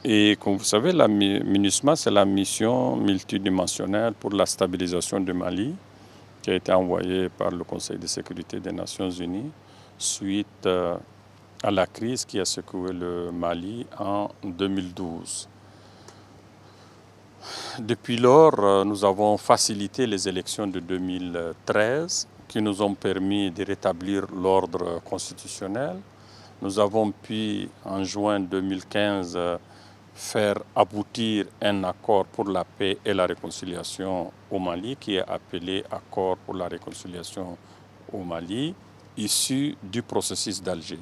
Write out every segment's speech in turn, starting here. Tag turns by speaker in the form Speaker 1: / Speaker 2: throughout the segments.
Speaker 1: Et comme vous savez, la MINUSMA, c'est la mission multidimensionnelle pour la stabilisation du Mali, qui a été envoyée par le Conseil de sécurité des Nations Unies suite à la crise qui a secoué le Mali en 2012. Depuis lors, nous avons facilité les élections de 2013 qui nous ont permis de rétablir l'ordre constitutionnel. Nous avons pu, en juin 2015, faire aboutir un accord pour la paix et la réconciliation au Mali, qui est appelé Accord pour la réconciliation au Mali, issu du processus d'Alger.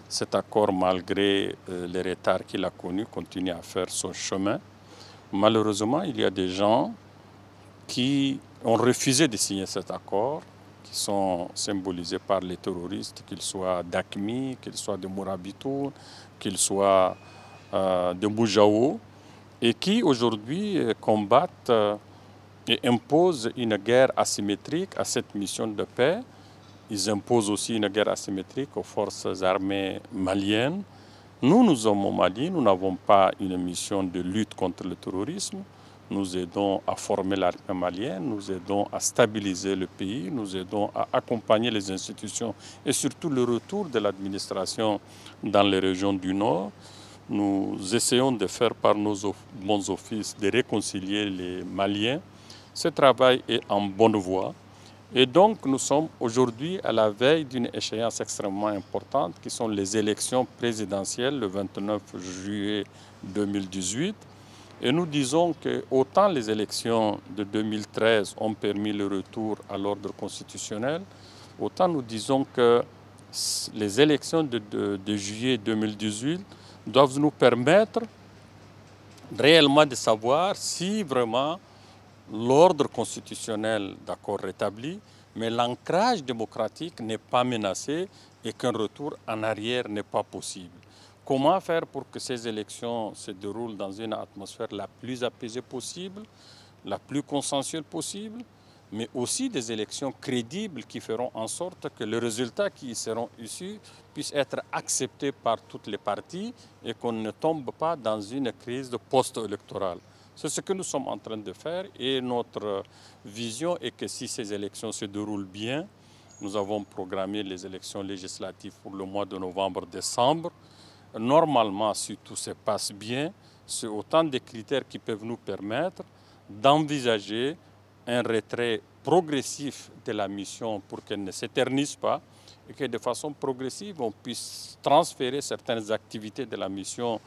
Speaker 1: Cet accord, malgré les retards qu'il a connus, continue à faire son chemin. Malheureusement, il y a des gens qui ont refusé de signer cet accord, qui sont symbolisés par les terroristes, qu'ils soient d'AQMI, qu'ils soient de Mourabitoun, qu'ils soient de Moujao, et qui aujourd'hui combattent et imposent une guerre asymétrique à cette mission de paix. Ils imposent aussi une guerre asymétrique aux forces armées maliennes. Nous sommes au Mali, nous n'avons pas une mission de lutte contre le terrorisme. Nous aidons à former l'armée malienne, nous aidons à stabiliser le pays, nous aidons à accompagner les institutions et surtout le retour de l'administration dans les régions du Nord. Nous essayons de faire par nos bons offices de réconcilier les Maliens. Ce travail est en bonne voie. Et donc, nous sommes aujourd'hui à la veille d'une échéance extrêmement importante qui sont les élections présidentielles le 29 juillet 2018. Et nous disons que autant les élections de 2013 ont permis le retour à l'ordre constitutionnel, autant nous disons que les élections de juillet 2018 doivent nous permettre réellement de savoir si vraiment l'ordre constitutionnel, d'accord, rétabli, mais l'ancrage démocratique n'est pas menacé et qu'un retour en arrière n'est pas possible. Comment faire pour que ces élections se déroulent dans une atmosphère la plus apaisée possible, la plus consensuelle possible, mais aussi des élections crédibles qui feront en sorte que les résultats qui seront issus puissent être acceptés par toutes les parties et qu'on ne tombe pas dans une crise de post-électorale. C'est ce que nous sommes en train de faire et notre vision est que si ces élections se déroulent bien, nous avons programmé les élections législatives pour le mois de novembre-décembre. Normalement, si tout se passe bien, c'est autant de critères qui peuvent nous permettre d'envisager un retrait progressif de la mission pour qu'elle ne s'éternise pas et que de façon progressive, on puisse transférer certaines activités de la mission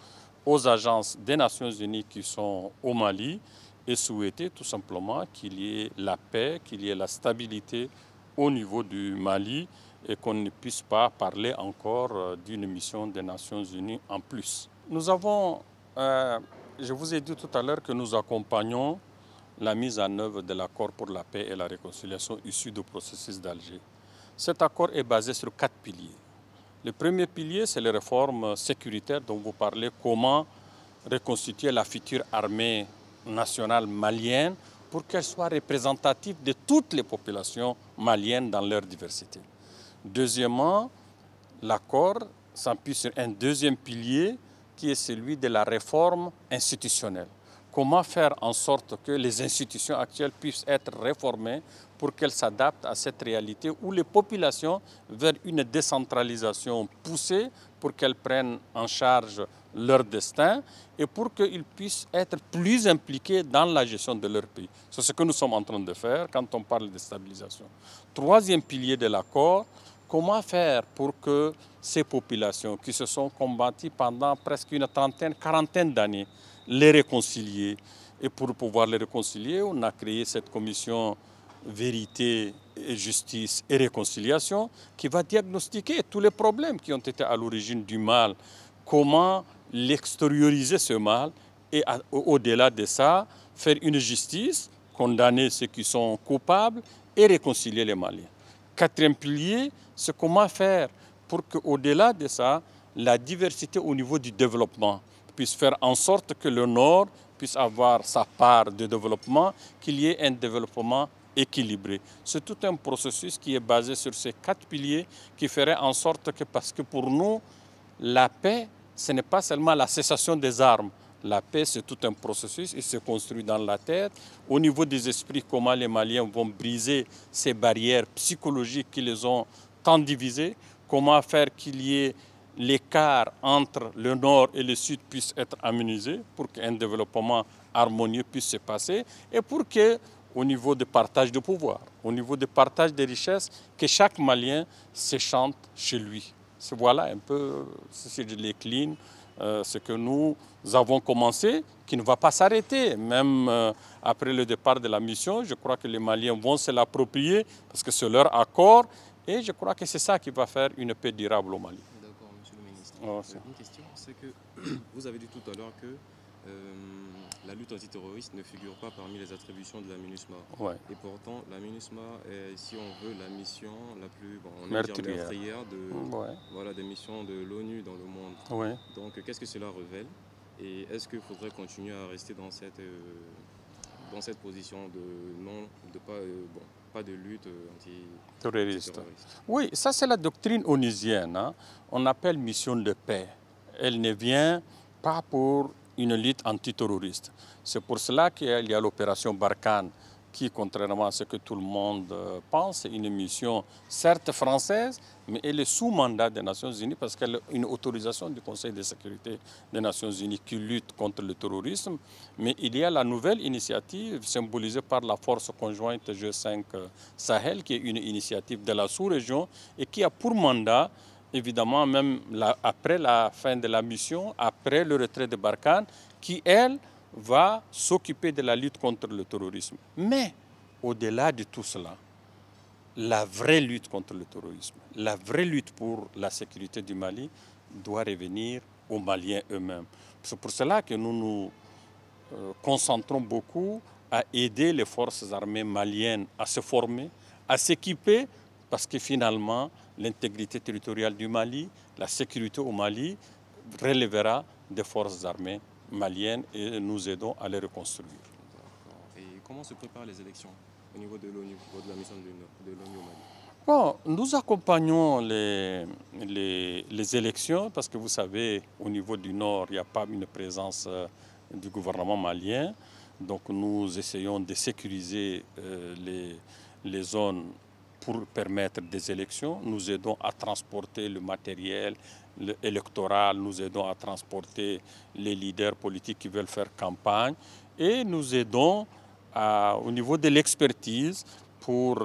Speaker 1: aux agences des Nations Unies qui sont au Mali et souhaiter tout simplement qu'il y ait la paix, qu'il y ait la stabilité au niveau du Mali et qu'on ne puisse pas parler encore d'une mission des Nations Unies en plus. Nous avons, je vous ai dit tout à l'heure que nous accompagnons la mise en œuvre de l'accord pour la paix et la réconciliation issu du processus d'Alger. Cet accord est basé sur 4 piliers. Le premier pilier, c'est les réformes sécuritaires dont vous parlez, comment reconstituer la future armée nationale malienne pour qu'elle soit représentative de toutes les populations maliennes dans leur diversité. Deuxièmement, l'accord s'appuie sur un deuxième pilier qui est celui de la réforme institutionnelle. Comment faire en sorte que les institutions actuelles puissent être réformées pour qu'elles s'adaptent à cette réalité où les populations veulent une décentralisation poussée pour qu'elles prennent en charge leur destin et pour qu'ils puissent être plus impliqués dans la gestion de leur pays. C'est ce que nous sommes en train de faire quand on parle de stabilisation. Troisième pilier de l'accord, comment faire pour que ces populations qui se sont combattues pendant presque une trentaine, quarantaine d'années, les réconcilier. Et pour pouvoir les réconcilier, on a créé cette commission vérité et justice et réconciliation qui va diagnostiquer tous les problèmes qui ont été à l'origine du mal. Comment l'extérioriser ce mal et au-delà de ça, faire une justice, condamner ceux qui sont coupables et réconcilier les Maliens. Quatrième pilier, c'est comment faire pour qu'au-delà de ça, la diversité au niveau du développement puisse faire en sorte que le Nord puisse avoir sa part de développement, qu'il y ait un développement équilibré. C'est tout un processus qui est basé sur ces 4 piliers qui ferait en sorte que, parce que pour nous, la paix, ce n'est pas seulement la cessation des armes. La paix, c'est tout un processus, il se construit dans la tête. Au niveau des esprits, comment les Maliens vont briser ces barrières psychologiques qui les ont tant divisés, comment faire qu'il y ait l'écart entre le nord et le sud puisse être aménagé pour qu'un développement harmonieux puisse se passer et pour que, au niveau du partage de pouvoir, au niveau du partage des richesses, que chaque Malien se chante chez lui. Voilà un peu, si je décline, ce que nous avons commencé, qui ne va pas s'arrêter. Même après le départ de la mission, je crois que les Maliens vont se l'approprier parce que c'est leur accord et je crois que c'est ça qui va faire une paix durable au Mali.
Speaker 2: D'accord, monsieur le ministre.
Speaker 1: Oh,
Speaker 2: Une question, c'est que vous avez dit tout à l'heure que la lutte antiterroriste ne figure pas parmi les attributions de la MINUSMA.
Speaker 1: ouais.
Speaker 2: Et pourtant, la MINUSMA est, si on veut, la mission la plus
Speaker 1: Meurtrière.
Speaker 2: voilà, des missions de l'ONU dans le monde.
Speaker 1: Ouais.
Speaker 2: Donc, qu'est-ce que cela révèle? Et est-ce qu'il faudrait continuer à rester dans cette position de non, de pas de lutte
Speaker 1: Terroriste.
Speaker 2: antiterroriste?
Speaker 1: Oui, ça c'est la doctrine onusienne. Hein. On appelle mission de paix. Elle ne vient pas pour une lutte antiterroriste. C'est pour cela qu'il y a l'opération Barkhane qui, contrairement à ce que tout le monde pense, est une mission certes française, mais elle est sous mandat des Nations Unies parce qu'elle a une autorisation du Conseil de sécurité des Nations Unies qui lutte contre le terrorisme. Mais il y a la nouvelle initiative symbolisée par la force conjointe G5 Sahel, qui est une initiative de la sous-région et qui a pour mandat, évidemment, même après la fin de la mission, après le retrait de Barkhane, qui, elle, va s'occuper de la lutte contre le terrorisme. Mais, au-delà de tout cela, la vraie lutte contre le terrorisme, la vraie lutte pour la sécurité du Mali doit revenir aux Maliens eux-mêmes. C'est pour cela que nous nous concentrons beaucoup à aider les forces armées maliennes à se former, à s'équiper, parce que finalement, l'intégrité territoriale du Mali, la sécurité au Mali relèvera des forces armées maliennes et nous aidons à les reconstruire.
Speaker 2: Et comment se préparent les élections au niveau de l'ONU, de la mission de l'ONU au Mali?
Speaker 1: Bon, nous accompagnons les élections parce que vous savez, au niveau du Nord, il n'y a pas une présence du gouvernement malien. Donc nous essayons de sécuriser les zones pour permettre des élections. Nous aidons à transporter le matériel électoral, nous aidons à transporter les leaders politiques qui veulent faire campagne et nous aidons au niveau de l'expertise pour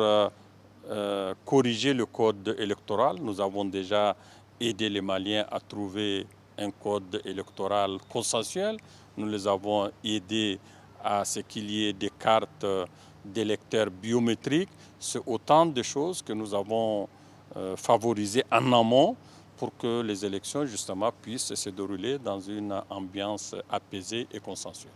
Speaker 1: corriger le code électoral. Nous avons déjà aidé les Maliens à trouver un code électoral consensuel. Nous les avons aidés à ce qu'il y ait des cartes d'électeurs biométriques. C'est autant de choses que nous avons favorisées en amont pour que les élections, justement, puissent se dérouler dans une ambiance apaisée et consensuelle.